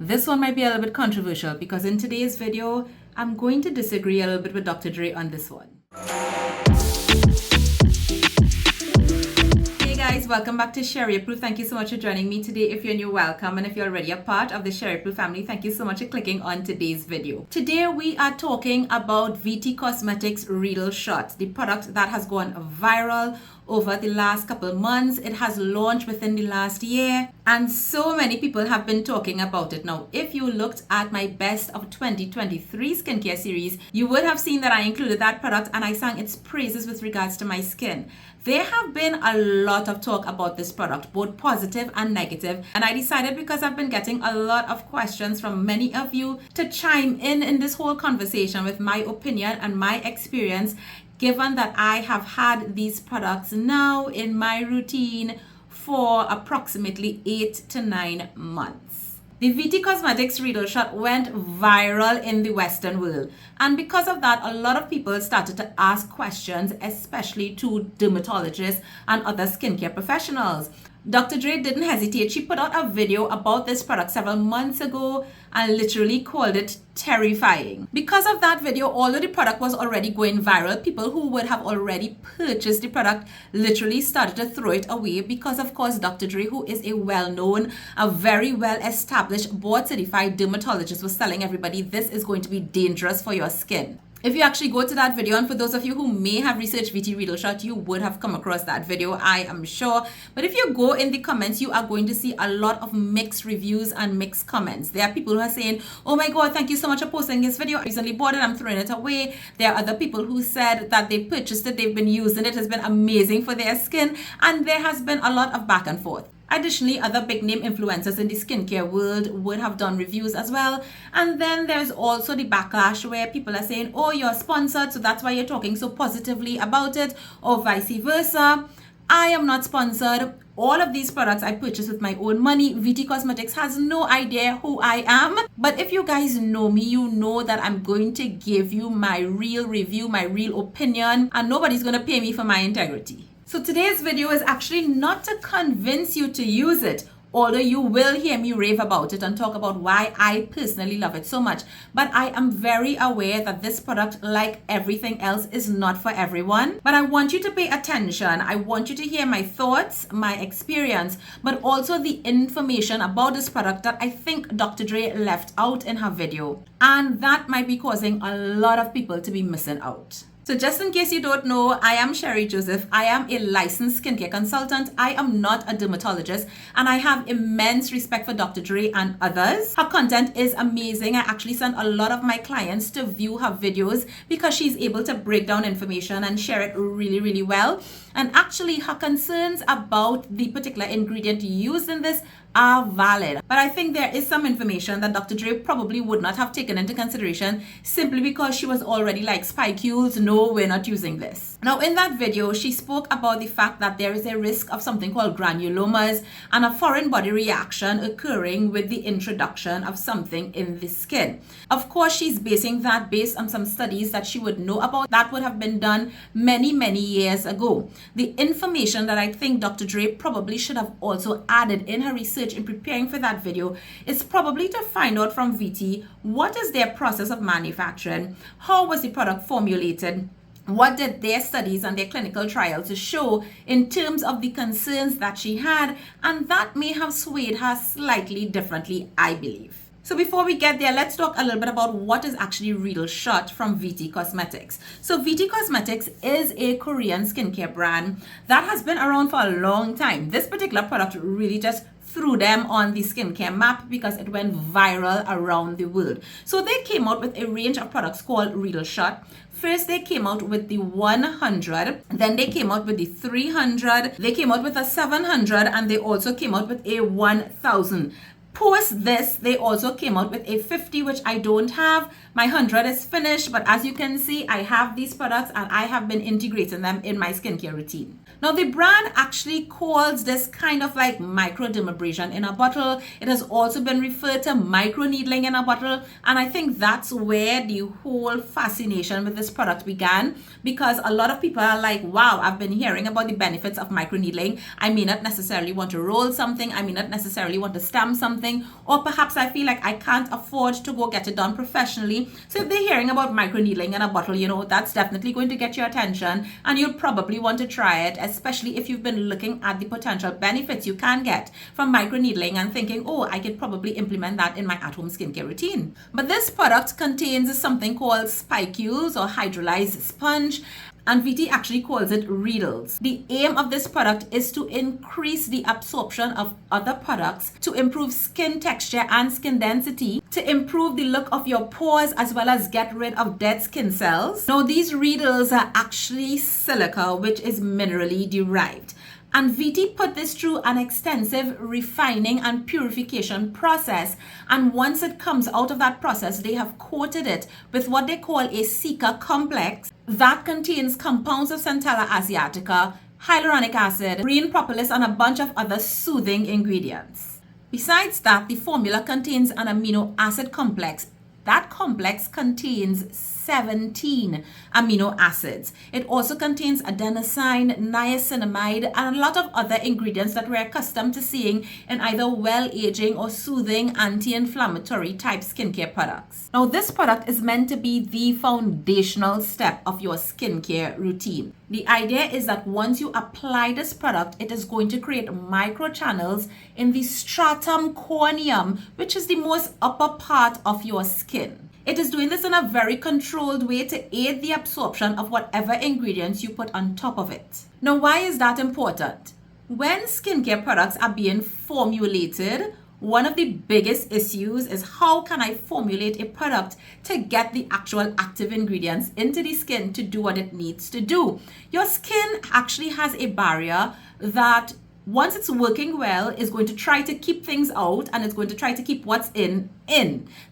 This one might be a little bit controversial because in today's video, I'm going to disagree a little bit with Dr. Dre on this one. Hey guys, welcome back to Sheri Approved. Thank you so much for joining me today. If you're new, welcome. And if you're already a part of the Sheri Approved family, thank you so much for clicking on today's video. Today we are talking about VT Cosmetics Reedle Shot, the product that has gone viral over the last couple of months. It has launched within the last year and so many people have been talking about it. Now, if you looked at my best of 2023 skincare series, you would have seen that I included that product and I sang its praises with regards to my skin. There have been a lot of talk about this product, both positive and negative, and I decided, because I've been getting a lot of questions from many of you, to chime in this whole conversation with my opinion and my experience, given that I have had these products now in my routine for approximately 8 to 9 months. The VT Cosmetics Reedle Shot went viral in the Western world, and because of that, a lot of people started to ask questions, especially to dermatologists and other skincare professionals. Dr. Dre didn't hesitate. She put out a video about this product several months ago and literally called it terrifying. Because of that video, although the product was already going viral, people who would have already purchased the product literally started to throw it away because, of course, Dr. Dre, who is a well-known, a very well-established, board-certified dermatologist, was telling everybody this is going to be dangerous for your skin. If you actually go to that video, and for those of you who may have researched VT Reedle Shot, you would have come across that video, I am sure. But if you go in the comments, you are going to see a lot of mixed reviews and mixed comments. There are people who are saying, oh my God, thank you so much for posting this video. I recently bought it, I'm throwing it away. There are other people who said that they purchased it, they've been using it, it has been amazing for their skin. And there has been a lot of back and forth. Additionally, other big name influencers in the skincare world would have done reviews as well. And then there's also the backlash where people are saying, oh, you're sponsored, so that's why you're talking so positively about it, or vice versa. I am not sponsored. All of these products I purchased with my own money. VT Cosmetics has no idea who I am. But if you guys know me, you know that I'm going to give you my real review, my real opinion, and nobody's going to pay me for my integrity. So today's video is actually not to convince you to use it, although you will hear me rave about it and talk about why I personally love it so much. But I am very aware that this product, like everything else, is not for everyone. But I want you to pay attention. I want you to hear my thoughts, my experience, but also the information about this product that I think Dr. Dre left out in her video. And that might be causing a lot of people to be missing out. So just in case you don't know, I am Sheri Joseph. I am a licensed skincare consultant. I am not a dermatologist, and I have immense respect for Dr. Dre and others. Her content is amazing. I actually send a lot of my clients to view her videos because she's able to break down information and share it really, really well. And actually, her concerns about the particular ingredient used in this are valid. But I think there is some information that Dr. Dre probably would not have taken into consideration simply because she was already like, spicules, no, we're not using this. Now, in that video, she spoke about the fact that there is a risk of something called granulomas and a foreign body reaction occurring with the introduction of something in the skin. Of course, she's basing that based on some studies that she would know about that would have been done many, many years ago. The information that I think Dr. Dre probably should have also added in her research in preparing for that video is probably to find out from VT what is their process of manufacturing, how was the product formulated, what did their studies and their clinical trials show in terms of the concerns that she had, and that may have swayed her slightly differently, I believe. So before we get there, let's talk a little bit about what is actually Reedle Shot from VT Cosmetics. So VT Cosmetics is a Korean skincare brand that has been around for a long time. This particular product really just threw them on the skincare map because it went viral around the world. So they came out with a range of products called Reedle Shot. First, they came out with the 100, then they came out with the 300, they came out with a 700, and they also came out with a 1000. Post this, they also came out with a 50, which I don't have. My 100 is finished, but as you can see, I have these products and I have been integrating them in my skincare routine. Now, the brand actually calls this kind of like microdermabrasion in a bottle. It has also been referred to micro needling in a bottle, and I think that's where the whole fascination with this product began, because a lot of people are like, wow, I've been hearing about the benefits of micro needling. I may not necessarily want to roll something, I may not necessarily want to stamp something, something, or perhaps I feel like I can't afford to go get it done professionally. So if they're hearing about microneedling in a bottle, that's definitely going to get your attention, and you'll probably want to try it, especially if you've been looking at the potential benefits you can get from microneedling and thinking, oh, I could probably implement that in my at-home skincare routine. But this product contains something called spicules or hydrolyzed sponge, and VT actually calls it Reedles. The aim of this product is to increase the absorption of other products, to improve skin texture and skin density, to improve the look of your pores, as well as get rid of dead skin cells. Now, these Reedles are actually silica, which is minerally derived. And VT put this through an extensive refining and purification process. And once it comes out of that process, they have coated it with what they call a Sika complex that contains compounds of Centella asiatica, hyaluronic acid, green propolis, and a bunch of other soothing ingredients. Besides that, the formula contains an amino acid complex. That complex contains 17 amino acids. It also contains adenosine, niacinamide, and a lot of other ingredients that we're accustomed to seeing in either well-aging or soothing anti-inflammatory type skincare products. Now, this product is meant to be the foundational step of your skincare routine. The idea is that once you apply this product, it is going to create microchannels in the stratum corneum, which is the most upper part of your skin. It is doing this in a very controlled way to aid the absorption of whatever ingredients you put on top of it. Now, why is that important? When skincare products are being formulated, one of the biggest issues is how can I formulate a product to get the actual active ingredients into the skin to do what it needs to do. Your skin actually has a barrier that, once it's working well, is going to try to keep things out, and it's going to try to keep what's in.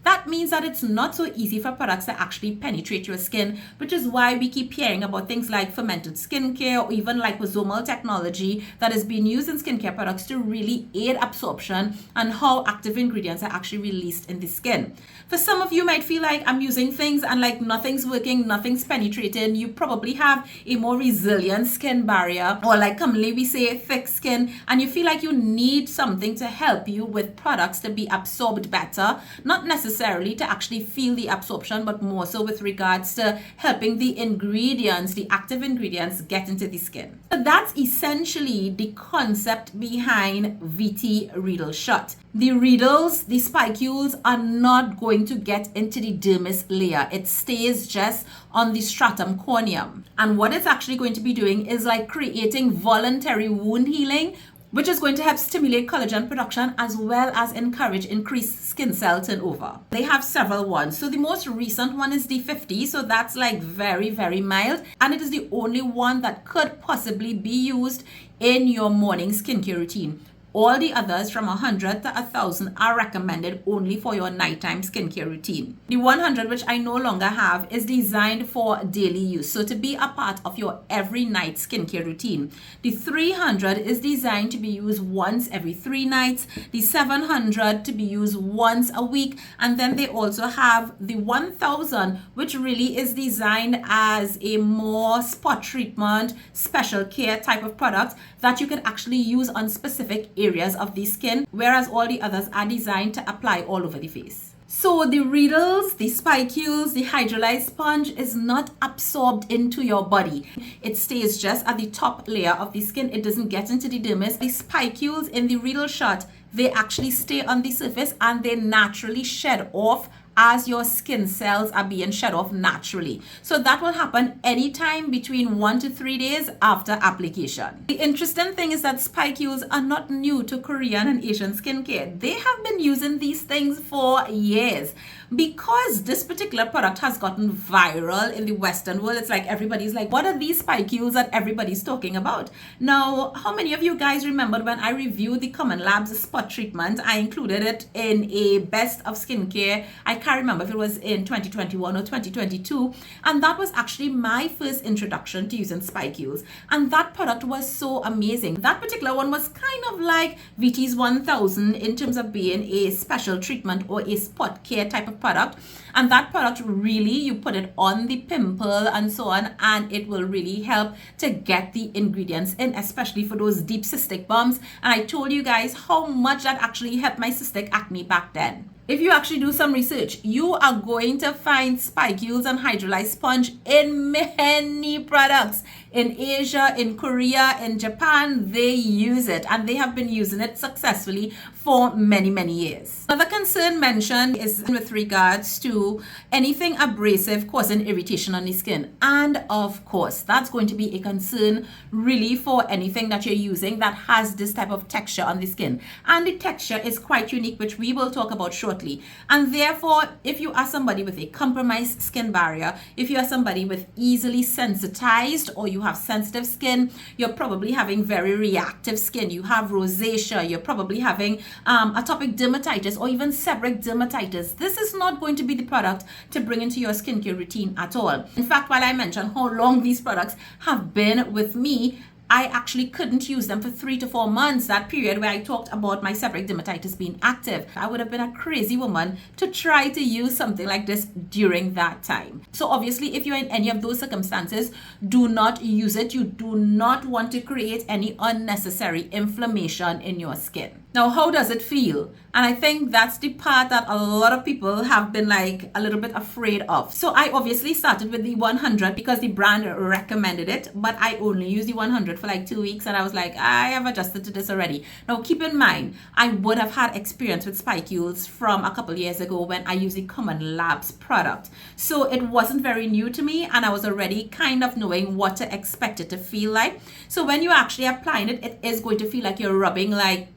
That means that it's not so easy for products to actually penetrate your skin, which is why we keep hearing about things like fermented skincare or even liposomal technology that is being used in skincare products to really aid absorption and how active ingredients are actually released in the skin. For some of you might feel like I'm using things and like nothing's working, nothing's penetrating. You probably have a more resilient skin barrier, or like commonly we say thick skin, and you feel like you need something to help you with products to be absorbed better. Not necessarily to actually feel the absorption, but more so with regards to helping the ingredients, the active ingredients, get into the skin. So that's essentially the concept behind VT Reedle Shot. The Reedles, the spicules, are not going to get into the dermis layer. It stays just on the stratum corneum. And what it's actually going to be doing is like creating voluntary wound healing, which is going to help stimulate collagen production as well as encourage increased skin cell turnover. They have several ones. So the most recent one is the 50, so that's like very, very mild, and it is the only one that could possibly be used in your morning skincare routine. All the others from 100 to 1,000 are recommended only for your nighttime skincare routine. The 100, which I no longer have, is designed for daily use, so to be a part of your every night skincare routine. The 300 is designed to be used once every 3 nights, the 700 to be used once a week, and then they also have the 1,000, which really is designed as a more spot treatment, special care type of product that you can actually use on specific areas of the skin, whereas all the others are designed to apply all over the face. So the Reedles, the spicules, the hydrolyzed sponge is not absorbed into your body. It stays just at the top layer of the skin. It doesn't get into the dermis. The spicules in the Reedle Shot, they actually stay on the surface and they naturally shed off as your skin cells are being shed off naturally. So that will happen anytime between 1 to 3 days after application. The interesting thing is that spicules are not new to Korean and Asian skincare. They have been using these things for years. Because this particular product has gotten viral in the Western world, it's like everybody's like, what are these spicules that everybody's talking about? Now, how many of you guys remembered when I reviewed the Common Labs spot treatment? I included it in a best of skincare. I can't can't remember if it was in 2021 or 2022. And that was actually my first introduction to using spicules. And that product was so amazing. That particular one was kind of like VT's 1000 in terms of being a special treatment or a spot care type of product. And that product really, you put it on the pimple and so on, and it will really help to get the ingredients in, especially for those deep cystic bumps. And I told you guys how much that actually helped my cystic acne back then. If you actually do some research, you are going to find spicules and hydrolyzed sponge in many products. In Asia, in Korea, in Japan, they use it, and they have been using it successfully for many, many years. Another concern mentioned is with regards to anything abrasive causing irritation on the skin. And of course, that's going to be a concern really for anything that you're using that has this type of texture on the skin. And the texture is quite unique, which we will talk about shortly. And therefore, if you are somebody with a compromised skin barrier, if you are somebody with easily sensitized, or you have sensitive skin, you're probably having very reactive skin, you have rosacea, you're probably having atopic dermatitis or even seborrheic dermatitis, this is not going to be the product to bring into your skincare routine at all. In fact, while I mentioned how long these products have been with me, I actually couldn't use them for 3 to 4 months, that period where I talked about my seborrheic dermatitis being active. I would have been a crazy woman to try to use something like this during that time. So obviously, if you're in any of those circumstances, do not use it. You do not want to create any unnecessary inflammation in your skin. Now, how does it feel? And I think that's the part that a lot of people have been like a little bit afraid of. So I obviously started with the 100 because the brand recommended it, but I only used the 100 for like 2 weeks, and I was like, I have adjusted to this already. Now, keep in mind, I would have had experience with spicules from a couple years ago when I used the Common Labs product. So it wasn't very new to me, and I was already kind of knowing what to expect it to feel like. So when you're actually applying it, it is going to feel like you're rubbing like,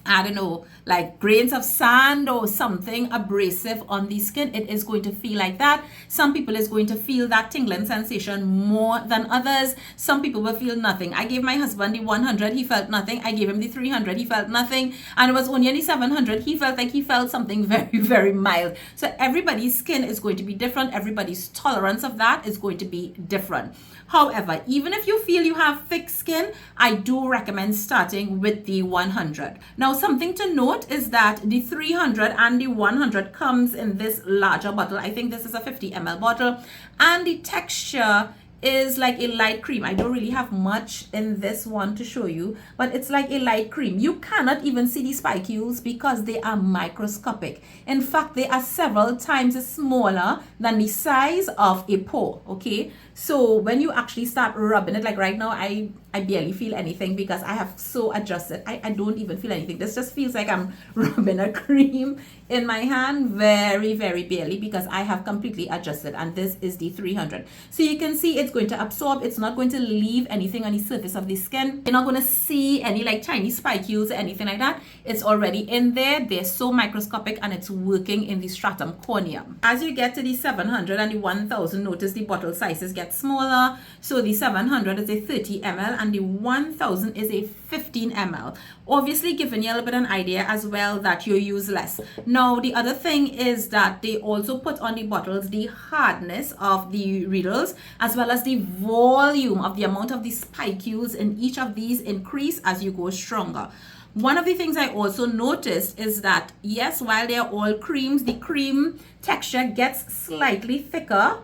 I don't know, like grains of sand or something abrasive on the skin. It is going to feel like that. Some people is going to feel that tingling sensation more than others. Some people will feel nothing. I gave my husband the 100, he felt nothing. I gave him the 300, he felt nothing. And it was only the 700, he felt like he felt something very, very mild. So everybody's skin is going to be different. Everybody's tolerance of that is going to be different. However, even if you feel you have thick skin, I do recommend starting with the 100. Now, something to note is that the 300 and the 100 comes in this larger bottle. I think this is a 50 ml bottle, and the texture is like a light cream. I don't really have much in this one to show you, but it's like a light cream. You cannot even see the spicules because they are microscopic. In fact, they are several times smaller than the size of a pore, okay? So when you actually start rubbing it, like right now, I barely feel anything because I have so adjusted. I don't even feel anything. This just feels like I'm rubbing a cream in my hand, very, very barely, because I have completely adjusted, and this is the 300. So you can see it's going to absorb. It's not going to leave anything on the surface of the skin. You're not going to see any like tiny spicules or anything like that. It's already in there. They're so microscopic, and it's working in the stratum corneum. As you get to the 700 and the 1000, notice the bottle sizes get smaller. So the 700 is a 30 ml and the 1000 is a 15 ml. Obviously giving you a little bit of an idea as well that you use less. Now, the other thing is that they also put on the bottles the hardness of the Reedles as well as the volume of the amount of the spicules in each of these increase as you go stronger. One of the things I also noticed is that, yes, while they are all creams, the cream texture gets slightly thicker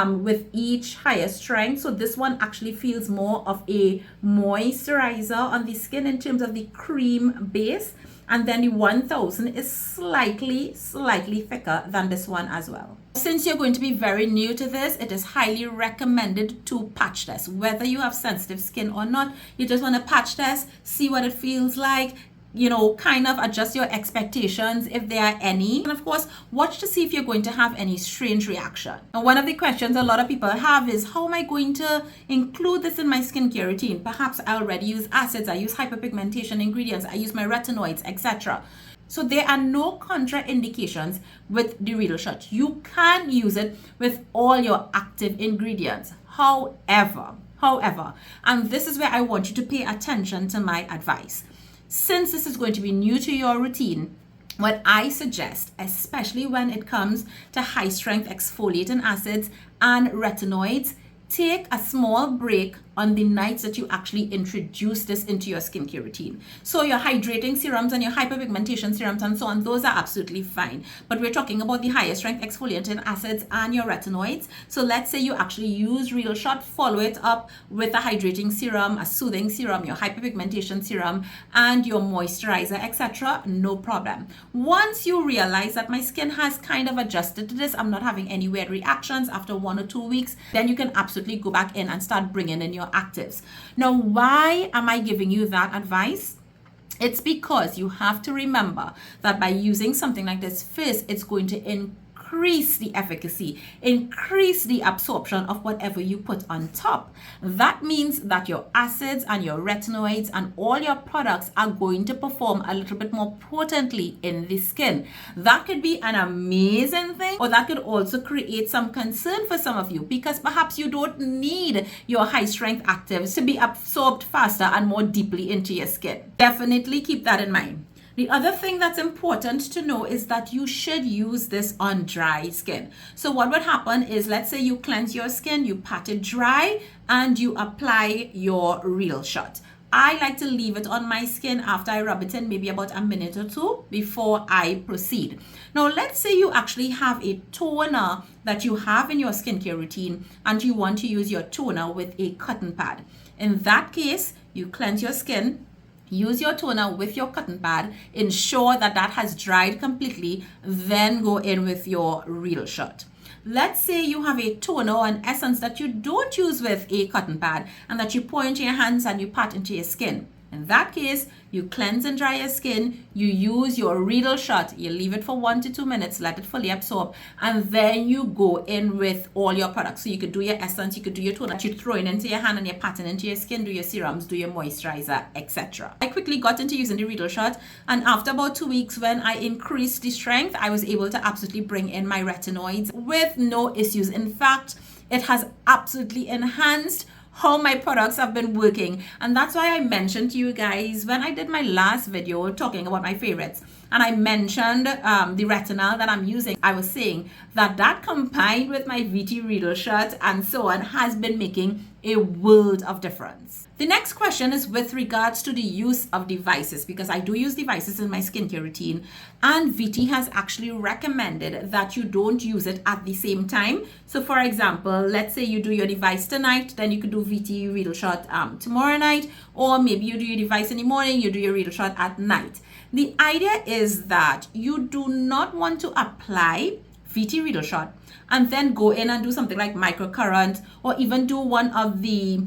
with each higher strength. So this one actually feels more of a moisturizer on the skin in terms of the cream base. And then the 1000 is slightly thicker than this one as well. Since you're going to be very new to this, it is highly recommended to patch test. Whether you have sensitive skin or not, you just want to patch test, see what it feels like, you know, kind of adjust your expectations if there are any. And of course, watch to see if you're going to have any strange reaction. Now, one of the questions a lot of people have is, how am I going to include this in my skincare routine? Perhaps I already use acids, I use hyperpigmentation ingredients, I use my retinoids, etc. So there are no contraindications with the Reedle Shot. You can use it with all your active ingredients. However, and this is where I want you to pay attention to my advice. Since this is going to be new to your routine, what I suggest, especially when it comes to high strength exfoliating acids and retinoids, take a small break on the nights that you actually introduce this into your skincare routine. So your hydrating serums and your hyperpigmentation serums and so on, those are absolutely fine. But we're talking about the higher strength exfoliating acids and your retinoids. So let's say you actually use Reedle Shot, follow it up with a hydrating serum, a soothing serum, your hyperpigmentation serum, and your moisturizer, etc. No problem. Once you realize that my skin has kind of adjusted to this, I'm not having any weird reactions after 1 or 2 weeks, then you can absolutely go back in and start bringing in your actives. Now, why am I giving you that advice? It's because you have to remember that by using something like this first, it's going to increase the efficacy, increase the absorption of whatever you put on top. That means that your acids and your retinoids and all your products are going to perform a little bit more potently in the skin. That could be an amazing thing, or that could also create some concern for some of you, because perhaps you don't need your high strength actives to be absorbed faster and more deeply into your skin. Definitely keep that in mind. The other thing that's important to know is that you should use this on dry skin. So what would happen is, let's say you cleanse your skin, you pat it dry, and you apply your Reedle Shot. I like to leave it on my skin after I rub it in, maybe about a minute or two before I proceed. Now, let's say you actually have a toner that you have in your skincare routine and you want to use your toner with a cotton pad. In that case, you cleanse your skin, use your toner with your cotton pad, ensure that that has dried completely, then go in with your Reedle Shot. Let's say you have a toner or an essence that you don't use with a cotton pad and that you pour into your hands and you pat into your skin. In that case, you cleanse and dry your skin, you use your Reedle Shot, you leave it for 1 to 2 minutes, let it fully absorb, and then you go in with all your products. So you could do your essence, you could do your toner that you're throwing into your hand and you're patting into your skin, do your serums, do your moisturizer, etc. I quickly got into using the Reedle Shot, and after about 2 weeks, when I increased the strength, I was able to absolutely bring in my retinoids with no issues. In fact, it has absolutely enhanced how my products have been working. And that's why I mentioned to you guys when I did my last video talking about my favorites, and I mentioned the retinol that I'm using, I was saying that that combined with my VT Reedle Shot and so on has been making a world of difference. The next question is with regards to the use of devices, because I do use devices in my skincare routine, and VT has actually recommended that you don't use it at the same time. So for example, let's say you do your device tonight, then you could do VT Reedle Shot tomorrow night, or maybe you do your device in the morning, you do your Reedle Shot at night. The idea is that you do not want to apply VT Reedle Shot and then go in and do something like microcurrent, or even do one of the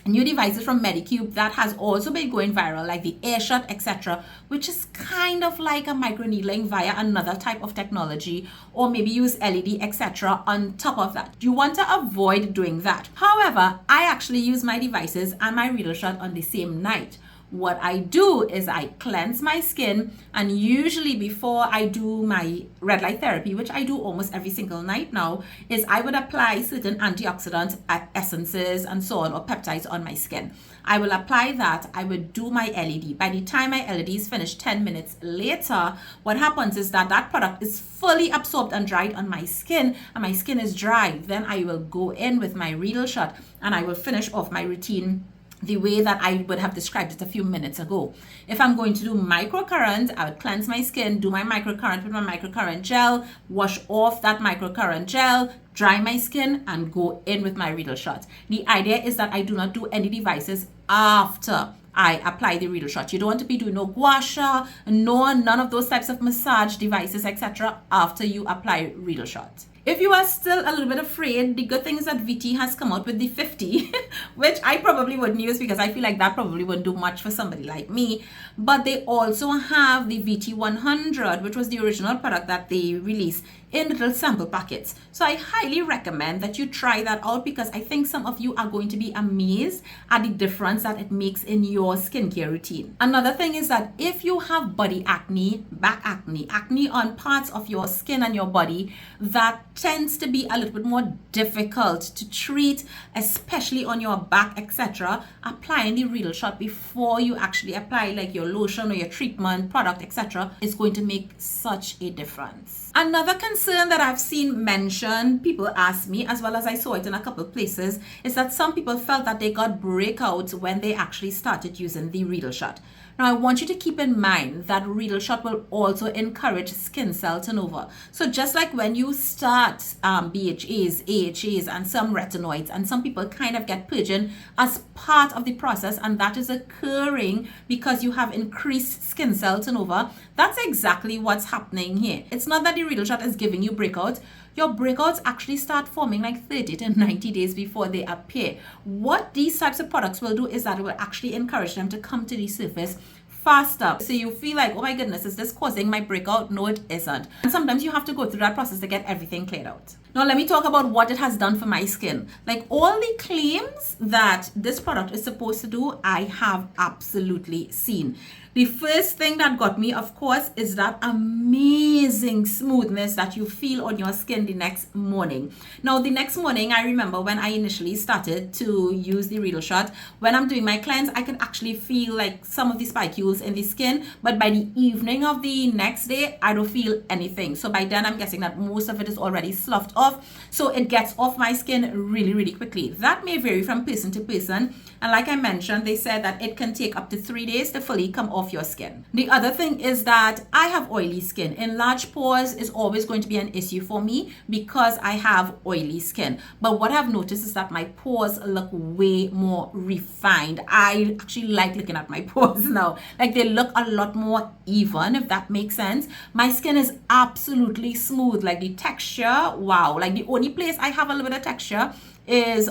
new devices from Medicube that has also been going viral, like the Air Shot, etc., which is kind of like a microneedling via another type of technology, or maybe use LED, etc. on top of that. You want to avoid doing that. However, I actually use my devices and my Reedle Shot on the same night. What I do is I cleanse my skin, and usually before I do my red light therapy, which I do almost every single night now, is I would apply certain antioxidant essences and so on, or peptides on my skin. I will apply that, I would do my LED. By the time my LED is finished 10 minutes later, what happens is that that product is fully absorbed and dried on my skin, and my skin is dry. Then I will go in with my Reedle Shot and I will finish off my routine the way that I would have described it a few minutes ago. If I'm going to do microcurrent, I would cleanse my skin, do my microcurrent with my microcurrent gel, wash off that microcurrent gel, dry my skin, and go in with my Reedle Shot. The idea is that I do not do any devices after I apply the Reedle Shot. You don't want to be doing no gua sha, none of those types of massage devices, etc. after you apply Reedle Shot. If you are still a little bit afraid, the good thing is that VT has come out with the 50, which I probably wouldn't use because I feel like that probably wouldn't do much for somebody like me. But they also have the VT 100, which was the original product that they released in little sample packets. So I highly recommend that you try that out, because I think some of you are going to be amazed at the difference that it makes in your skincare routine. Another thing is that if you have body acne, back acne, acne on parts of your skin and your body that tends to be a little bit more difficult to treat, especially on your back, etc. Applying the Reedle Shot before you actually apply like your lotion or your treatment product, etc. is going to make such a difference. Another concern that I've seen mentioned, people ask me, as well as I saw it in a couple of places, is that some people felt that they got breakouts when they actually started using the Reedle Shot. Now, I want you to keep in mind that Reedle Shot will also encourage skin cell turnover. So just like when you start BHAs, AHAs, and some retinoids, and some people kind of get purging as part of the process, and that is occurring because you have increased skin cell turnover, that's exactly what's happening here. It's not that the Reedle Shot is giving you breakouts. Your breakouts actually start forming like 30 to 90 days before they appear. What these types of products will do is that it will actually encourage them to come to the surface faster. So you feel like, oh my goodness, is this causing my breakout? No, it isn't. And sometimes you have to go through that process to get everything cleared out. Now let me talk about what it has done for my skin. Like all the claims that this product is supposed to do, I have absolutely seen. The first thing that got me, of course, is that amazing smoothness that you feel on your skin the next morning. Now, the next morning, I remember when I initially started to use the Reedle Shot, when I'm doing my cleanse, I can actually feel like some of the spicules in the skin, but by the evening of the next day, I don't feel anything. So by then, I'm guessing that most of it is already sloughed off. So it gets off my skin really, really quickly. That may vary from person to person. And like I mentioned, they said that it can take up to 3 days to fully come off your skin. The other thing is that I have oily skin. Enlarged pores is always going to be an issue for me because I have oily skin. But what I've noticed is that my pores look way more refined. I actually like looking at my pores now. Like they look a lot more even, if that makes sense. My skin is absolutely smooth. Like the texture, wow. Like the only place I have a little bit of texture is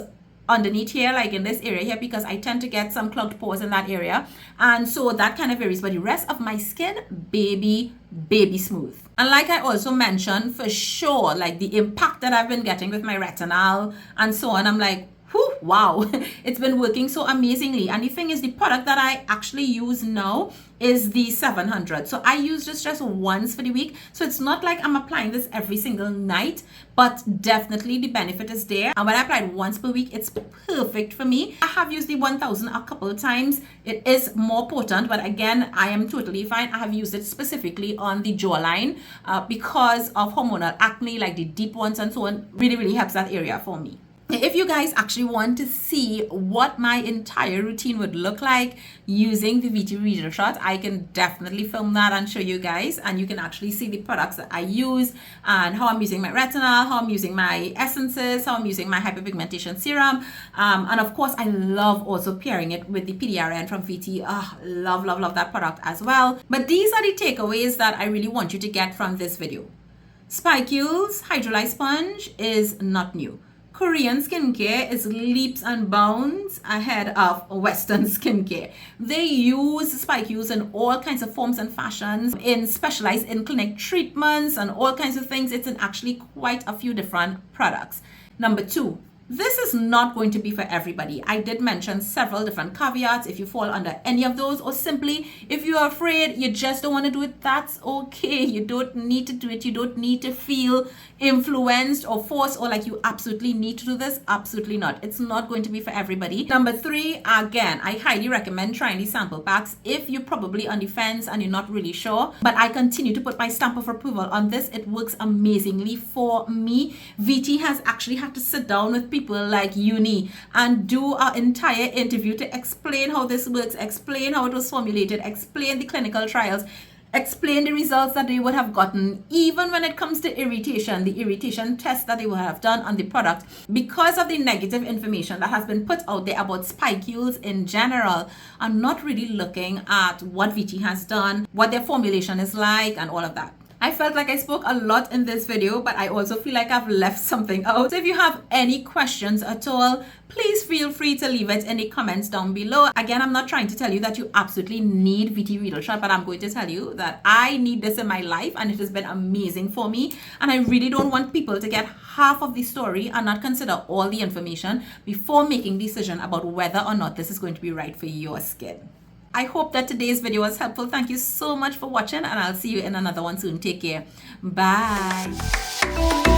underneath here, like in this area here, because I tend to get some clogged pores in that area, and so that kind of varies. But the rest of my skin, baby smooth. And like I also mentioned, for sure, like the impact that I've been getting with my retinol and so on, I'm like, whew, wow, it's been working so amazingly. And the thing is, the product that I actually use now is the 700. So I use this just once for the week. So it's not like I'm applying this every single night, but definitely the benefit is there. And when I apply it once per week, it's perfect for me. I have used the 1000 a couple of times. It is more potent, but again, I am totally fine. I have used it specifically on the jawline because of hormonal acne, like the deep ones and so on. Really, really helps that area for me. If you guys actually want to see what my entire routine would look like using the VT Reedle Shot, I can definitely film that and show you guys, and you can actually see the products that I use and how I'm using my retinol, how I'm using my essences, how I'm using my hyperpigmentation serum, and of course I love also pairing it with the PDRN from VT. Love that product as well. But these are the takeaways that I really want you to get from this video. Spicules hydrolyzed sponge is not new. Korean skincare is leaps and bounds ahead of Western skincare. They use spicules in all kinds of forms and fashions, in specialized in-clinic treatments and all kinds of things. It's in actually quite a few different products. Number 2, this is not going to be for everybody. I did mention several different caveats. If you fall under any of those, or simply if you're afraid, you just don't want to do it, that's okay. You don't need to do it. You don't need to feel influenced or forced or like you absolutely need to do this. Absolutely not. It's not going to be for everybody. Number 3, again, I highly recommend trying these sample packs if you're probably on the fence and you're not really sure. But I continue to put my stamp of approval on this. It works amazingly for me. VT has actually had to sit down with people like Uni and do an entire interview to explain how this works, explain how it was formulated, explain the clinical trials, explain the results that they would have gotten, even when it comes to irritation, the irritation test that they would have done on the product. Because of the negative information that has been put out there about spicules in general, I'm not really looking at what VT has done, what their formulation is like, and all of that. I felt like I spoke a lot in this video, but I also feel like I've left something out. So if you have any questions at all, please feel free to leave it in the comments down below. Again, I'm not trying to tell you that you absolutely need VT Reedle Shot, but I'm going to tell you that I need this in my life and it has been amazing for me. And I really don't want people to get half of the story and not consider all the information before making a decision about whether or not this is going to be right for your skin. I hope that today's video was helpful. Thank you so much for watching, and I'll see you in another one soon. Take care. Bye.